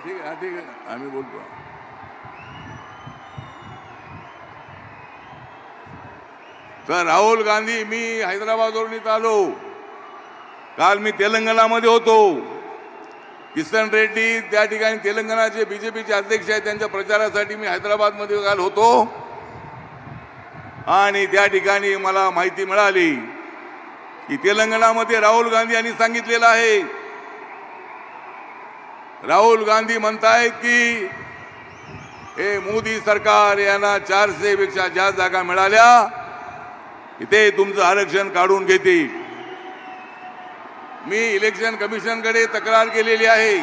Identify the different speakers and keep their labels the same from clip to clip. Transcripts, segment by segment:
Speaker 1: ठीक आहे, ठीक आहे, आम्ही बोलतो. तर राहुल गांधी, मी हैदराबादवरून इथं आलो. काल मी तेलंगणामध्ये होतो. किशन रेड्डी त्या ठिकाणी तेलंगणाचे बीजेपीचे अध्यक्ष आहेत, त्यांच्या प्रचारासाठी मी हैदराबादमध्ये काल होतो. आणि त्या ठिकाणी मला माहिती मिळाली की तेलंगणामध्ये राहुल गांधी यांनी सांगितलेलं आहे. राहुल गांधी म्हणतायत की हे मोदी सरकार यांना 400 पेक्षा जास्त जागा मिळाल्या की ते तुमचं आरक्षण काढून घेतील. मी इलेक्शन कमिशनकडे तक्रार केलेली आहे.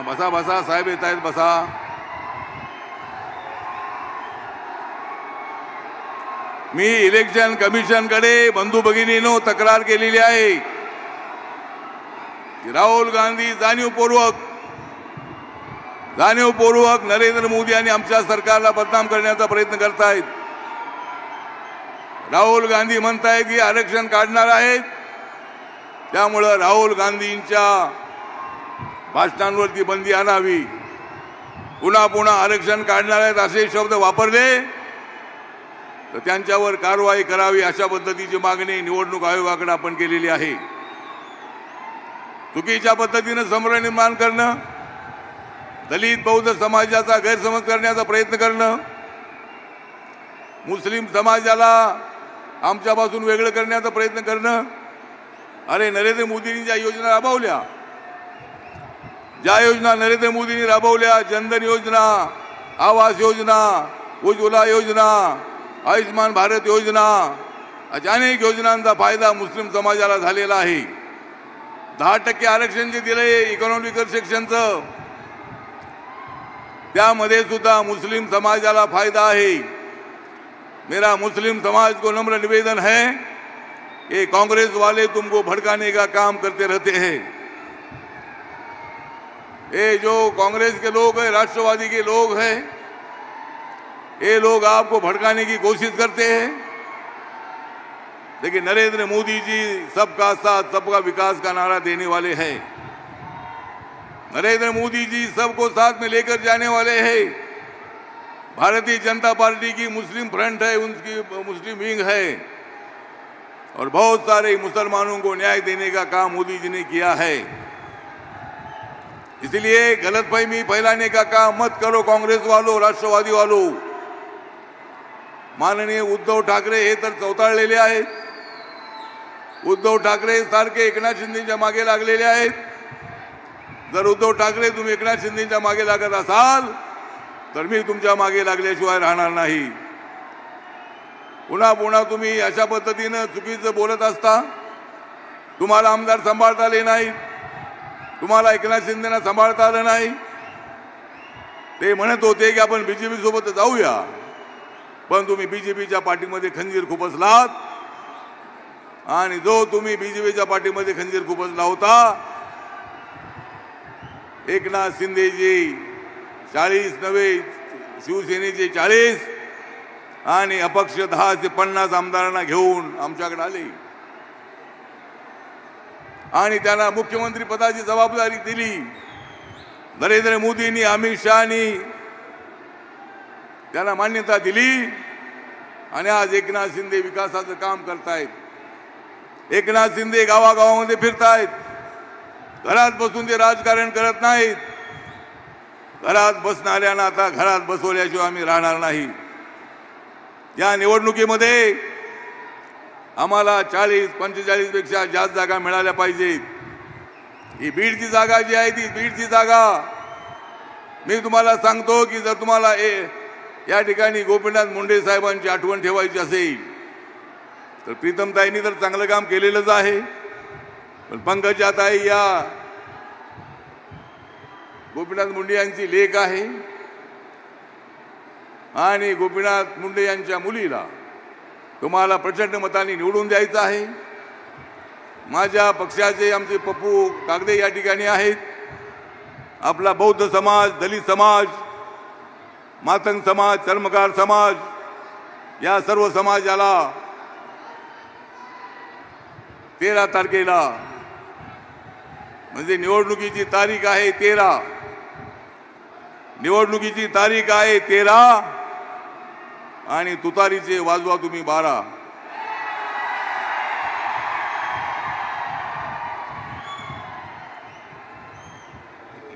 Speaker 1: बसा बसा साहेब येत आहेत, बसा. मी इलेक्शन कमिशनकडे बंधू भगिनींनो तक्रार केलेली आहे. राहुल गांधी जाणीवपूर्वक नरेंद्र मोदी आणि आमच्या सरकारला बदनाम करण्याचा प्रयत्न करतायत. राहुल गांधी म्हणतायत की आरक्षण काढणार आहेत, त्यामुळं राहुल गांधींच्या भाषणांवरती बंदी आणावी. पुन्हा पुन्हा आरक्षण काढणार आहेत असे शब्द वापरले तर त्यांच्यावर कारवाई करावी, अशा पद्धतीची मागणी निवडणूक आयोगाकडे आपण केलेली आहे. चुकीच्या पद्धतीने संभ्रम निर्माण करणं, दलित बौद्ध समाजाचा गैरसमज करण्याचा प्रयत्न करणं, मुस्लिम समाजाला आमच्यापासून वेगळं करण्याचा प्रयत्न करणं. अरे नरेंद्र मोदींनी ज्या योजना राबवल्या, नरेंद्र मोदींनी राबवल्या, जनधन योजना, आवास योजना, उज्ज्वला योजना, आयुष्मान भारत योजना, अनेक योजनांचा फायदा मुस्लिम समाजाला झालेला आहे. 10% आरक्षण जे दिले इकॉनॉमिकल सेक्शनचं, त्यामध्ये सुद्धा मुस्लिम समाजाला फायदा है. मेरा मुस्लिम समाज को नम्र निवेदन है कि कांग्रेस वाले तुमको भड़काने का काम करते रहते हैं. ये जो कांग्रेस के लोग हैं, राष्ट्रवादी के लोग हैं, ये लोग आपको भड़काने की कोशिश करते हैं. लेकिन नरेंद्र मोदी जी सबका साथ सबका विकास का नारा देने वाले हैं. नरेंद्र मोदी जी सबको साथ में लेकर जाने वाले हैं. भारतीय जनता पार्टी की मुस्लिम फ्रंट है, उनकी मुस्लिम विंग है, और बहुत सारे मुसलमानों को न्याय देने का काम मोदी जी ने किया है. इसलिए गलतफहमी फैलाने का काम मत करो कांग्रेस वालों, राष्ट्रवादी वालों. माननीय उद्धव ठाकरे हे तर चौताळलेले आहेत. उद्धव ठाकरे सारखे एकनाथ शिंदेच्या मागे लागलेले आहेत. जर उद्धव ठाकरे तुम्ही एकनाथ शिंदेच्या मागे लागत असाल तर मी तुमच्या मागे लागल्याशिवाय राहणार नाही. पुन्हा पुन्हा तुम्ही अशा पद्धतीने चुकीचं बोलत असता. तुम्हाला आमदार सांभाळता आले नाही, तुम्हाला एकनाथ शिंदेना सांभाळता आलं नाही. ते म्हणत होते की आपण बीजेपी सोबत जाऊया, पण तुम्ही बीजेपीच्या पाठीमध्ये खंजीर खुपसलात. आणि जो तुम्ही बीजेपीच्या पाठीमध्ये खंजीर खुपसला होता, एकनाथ शिंदेजी 40 नव्हे, शिवसेनेचे 40 आणि अपक्ष 10 ते 50 आमदारांना घेऊन आमच्याकडे आले आणि त्यांना मुख्यमंत्री पदाची जबाबदारी दिली. नरेंद्र मोदींनी, अमित शहानी त्यांना मान्यता दिली आणि आज एकनाथ शिंदे विकासाचं काम करतायत. एकनाथ शिंदे गावागावामध्ये फिरतायत. घरात बसून ते राजकारण करत नाहीत. घरात बसणाऱ्यांना आता घरात बसवल्याशिवाय आम्ही राहणार नाही. या निवडणुकीमध्ये आम्हाला 40-45 पेक्षा जास्त जागा मिळाल्या पाहिजेत. ही बीडची जागा जी आहे ती बीडची जागा मी तुम्हाला सांगतो की जर तुम्हाला या ठिकाणी गोपीनाथ मुंडे साहेबांची आठवण ठेवायची असेल तर प्रीतमताईंनी तर चांगलं काम केलेलंच आहे, पण पंकजाताई या गोपीनाथ मुंडे यांची लेक आहे आणि गोपीनाथ मुंडे यांच्या मुलीला तुम्हाला प्रचंड मतांनी निवडून द्यायचं आहे. माझ्या पक्षाचे आमचे पप्पू कागदे या ठिकाणी आहेत. आपला बौद्ध समाज, दलित समाज, मातंग समाज, चर्मकार समाज या सर्व समाजाला 13 तारखेला म्हणजे निवडणुकीची तारीख आहे 13, निवडणुकीची तारीख आहे 13 आणि तुतारीचे वाजवा तुम्ही 12.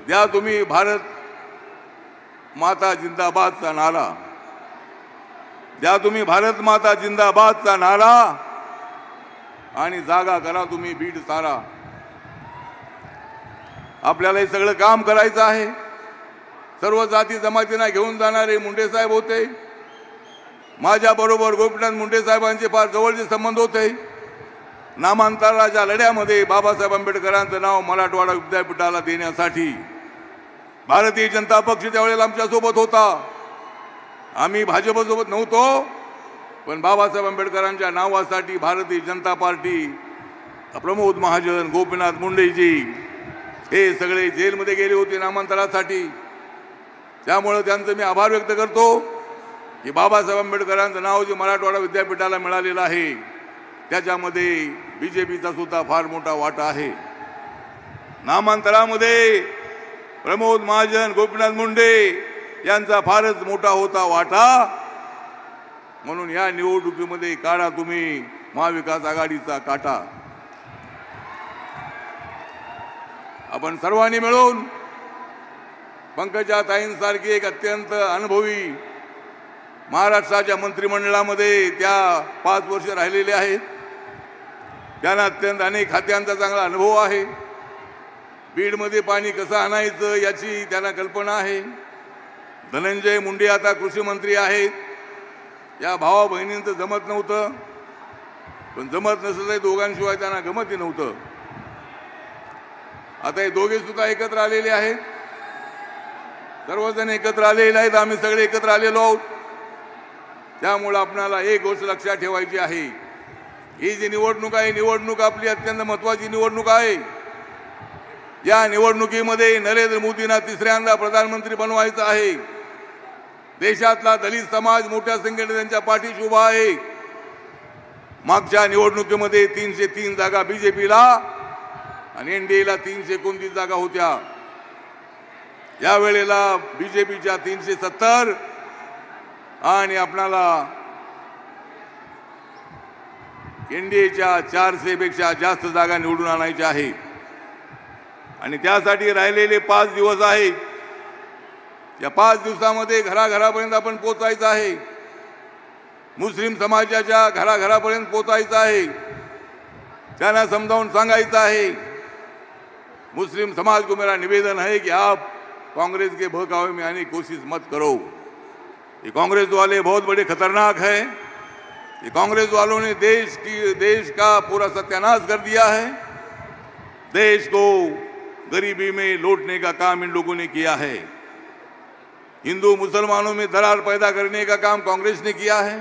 Speaker 1: द्या तुम्ही भारत माता जिंदाबादचा नारा, द्या तुम्ही भारत माता जिंदाबादचा नारा आणि जागा करा तुम्ही बीड सारा. आपल्याला हे सगळं काम करायचं आहे. सर्व जाती जमातींना घेऊन जाणारे मुंडे साहेब होते. माझ्या बरोबर गोपीनाथ मुंडे साहेबांचे फार जवळचे संबंध होते. नामांतराच्या लढ्यामध्ये बाबासाहेब आंबेडकरांचं नाव मराठवाडा विद्यापीठाला देण्यासाठी भारतीय जनता पक्ष त्यावेळेला आमच्या सोबत होता. आम्ही भाजपसोबत नव्हतो, पण बाबासाहेब आंबेडकरांच्या नावासाठी भारतीय जनता पार्टी, प्रमोद महाजन, गोपीनाथ मुंडेजी हे सगळे जेलमध्ये गेले होते नामांतरासाठी. त्यामुळे त्यांचं मी आभार व्यक्त करतो की बाबासाहेब आंबेडकरांचं नाव जे मराठवाडा विद्यापीठाला मिळालेलं आहे त्याच्यामध्ये बीजेपीचा सुद्धा फार मोठा वाटा आहे. नामांतरामध्ये प्रमोद महाजन, गोपीनाथ मुंडे यांचा फारच मोठा होता वाटा. म्हणून या निवडणुकीमध्ये काढा तुम्ही महाविकास आघाडीचा काटा. आपण सर्वांनी मिळून पंकजाताईंसारखी एक अत्यंत अनुभवी महाराष्ट्राच्या मंत्रिमंडळामध्ये त्या 5 वर्ष राहिलेले आहेत. त्यांना अत्यंत अनेक खात्यांचा चांगला अनुभव आहे. बीडमध्ये पाणी कसं आणायचं याची त्यांना कल्पना आहे. धनंजय मुंडे आता कृषी मंत्री आहेत. या भावा बहिणींचं जमत नव्हतं, पण जमत नसलं दोघांशिवाय त्यांना गमतही नव्हतं. आता हे दोघे सुद्धा एकत्र आलेले आहेत. सर्वजण एकत्र आलेले आहेत. आम्ही सगळे एकत्र आलेलो आहोत. त्यामुळे आपल्याला एक गोष्ट लक्षात ठेवायची आहे, ही जी निवडणूक आहे, निवडणूक आपली अत्यंत महत्त्वाची निवडणूक आहे. या निवडणुकीमध्ये नरेंद्र मोदींना 3ऱ्यांदा प्रधानमंत्री बनवायचं आहे. देशातला दलित समाज मोठ्या संख्येने त्यांच्या पाठीशी उभा आहे. मागच्या निवडणुकीमध्ये 303 जागा बीजेपीला आणि एनडीएला 329 जागा होत्या. यावेळेला बीजेपीच्या 370 आणि आपल्याला एनडीएच्या 400 पेक्षा जास्त जागा निवडून आणायच्या आहेत. आणि त्यासाठी राहिलेले 5 दिवस आहेत. या 5 दिवसामध्ये घराघरापर्यंत आपण पोहोचायचं आहे. मुस्लिम समाजाच्या घराघरापर्यंत पोहोचायचं आहे. त्यांना समजावून सांगायचं आहे, मुस्लिम समाज को मेरा निवेदन है कि आप कांग्रेस के बहकावे में आने की कोशिश मत करो. ये कांग्रेस वाले बहुत बड़े खतरनाक हैं. ये कांग्रेस वालों ने देश का पूरा सत्यानाश कर दिया है. देश को गरीबी में लौटने का काम इन लोगों ने किया है. हिंदू मुसलमानों में दरार पैदा करने का काम कांग्रेस ने किया है.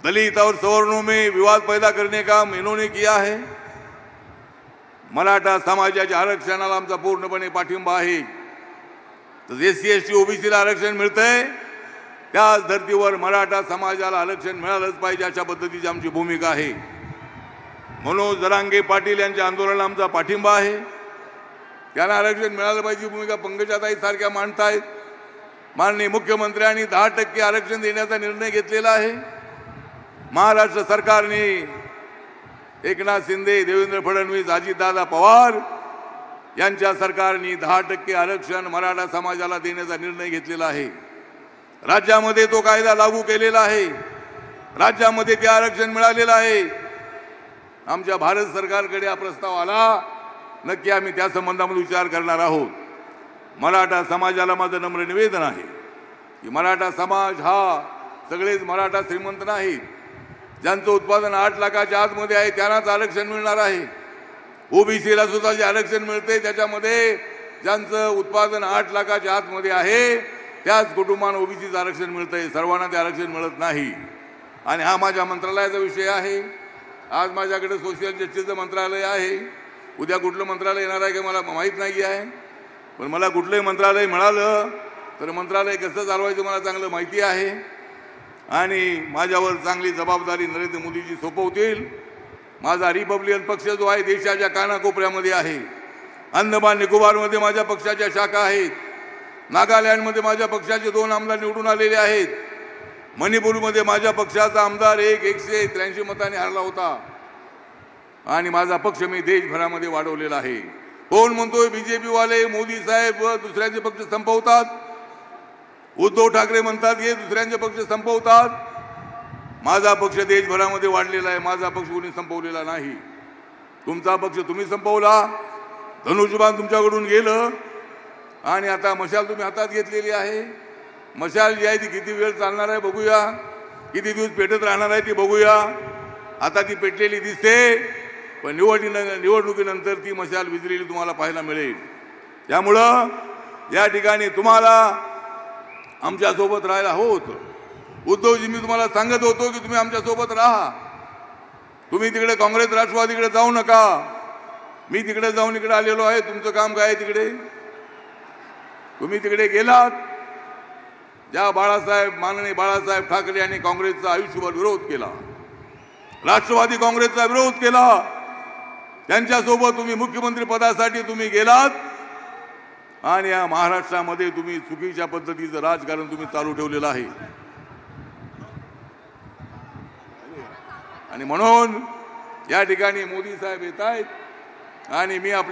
Speaker 1: दलित और सवर्णों में विवाद पैदा करने का काम इन्होंने किया है. मराठा समाजाच्या आरक्षणाला आमचा पूर्णपणे पाठिंबा आहे. तर एससी एसटी ओबीसीला आरक्षण मिळतंय, त्याच धर्तीवर मराठा समाजाला आरक्षण मिळालंच पाहिजे अशा पद्धतीची आमची भूमिका आहे. मनोज जरांगे पाटील यांच्या आंदोलनाला आमचा पाठिंबा आहे. त्यांना आरक्षण मिळालं पाहिजे भूमिका पंकजाताई सारख्या मांडतायत. माननीय मुख्यमंत्र्यांनी 10% आरक्षण देण्याचा निर्णय घेतलेला आहे. महाराष्ट्र सरकारने एकनाथ शिंदे, देवेंद्र फडणवीस, अजितदादा पवार यांच्या सरकारने 10% आरक्षण मराठा समाजाला देण्याचा निर्णय घेतलेला आहे. राज्यामध्ये तो कायदा लागू केलेला आहे. राज्यामध्ये ते आरक्षण मिळालेलं आहे. आमच्या भारत सरकारकडे हा प्रस्ताव आला, नक्की आम्ही त्या संबंधामध्ये विचार करणार आहोत. मराठा समाजाला माझं नम्र निवेदन आहे की मराठा समाज हा सगळेच मराठा श्रीमंत नाहीत. ज्यांचं उत्पादन 8 लाखाच्या आतमध्ये आहे त्यांनाच आरक्षण मिळणार आहे. ओबीसीला सुद्धा जे आरक्षण मिळते त्याच्यामध्ये ज्यांचं उत्पादन 8 लाखाच्या आतमध्ये आहे त्याच कुटुंबांना ओबीसीचं आरक्षण मिळतंय. सर्वांना ते आरक्षण मिळत नाही. आणि हा माझ्या मंत्रालयाचा विषय आहे. आज माझ्याकडे सोशल जस्टिसचं मंत्रालय आहे. उद्या कुठलं मंत्रालय येणार आहे की मला माहीत नाही आहे. पण मला कुठलंही मंत्रालय मिळालं तर मंत्रालय कसं चालवायचं मला चांगलं माहिती आहे आणि माझ्यावर चांगली जबाबदारी नरेंद्र मोदीजी सोपवतील. माझा रिपब्लिकन पक्ष जो आहे देशाच्या कानाकोपऱ्यामध्ये आहे. अंदमान निकोबारमध्ये माझ्या पक्षाच्या शाखा आहेत. नागालँडमध्ये माझ्या पक्षाचे 2 आमदार निवडून आलेले आहेत. मणिपूरमध्ये माझ्या पक्षाचा आमदार 183 मतांनी हरला होता आणि माझा पक्ष मी देशभरामध्ये वाढवलेला आहे. कोण म्हणतोय बीजेपी वाले मोदी साहेब व दुसऱ्यांचे पक्ष संपवतात. उद्धव ठाकरे म्हणतात हे दुसऱ्यांचे पक्ष संपवतात. माझा पक्ष देशभरामध्ये वाढलेला आहे. माझा पक्ष कोणी संपवलेला नाही. तुमचा पक्ष तुम्ही संपवला. धनुष्यबाण तुमच्याकडून गेलं आणि आता मशाल तुम्ही हातात घेतलेली आहे. मशाल जी आहे ती किती वेळ चालणार आहे बघूया. किती दिवस पेटत राहणार आहे ती बघूया. आता ती पेटलेली दिसते पण निवडणुकीनंतर ती मशाल विझलेली तुम्हाला पाहायला मिळेल. त्यामुळं या ठिकाणी तुम्हाला आमच्यासोबत राहायला होतं. उद्धवजी मी तुम्हाला सांगत होतो की तुम्ही आमच्यासोबत राहा. तुम्ही तिकडे काँग्रेस राष्ट्रवादीकडे जाऊ नका. मी तिकडे जाऊन इकडे आलेलो आहे. तुमचं काम काय आहे तिकडे. तुम्ही तिकडे गेलात. ज्या माननीय बाळासाहेब ठाकरे यांनी काँग्रेसचा आयुष्यभर विरोध केला. राष्ट्रवादी काँग्रेसचा विरोध केला. त्यांच्यासोबत तुम्ही मुख्यमंत्री पदासाठी तुम्ही गेलात आणि या महाराष्ट्रामध्ये तुम्ही चुकीच्या पद्धतीचं राजकारण तुम्ही चालू ठेवलेलं आहे. आणि म्हणून या ठिकाणी मोदी साहेब येत आहेत आणि मी आपल्या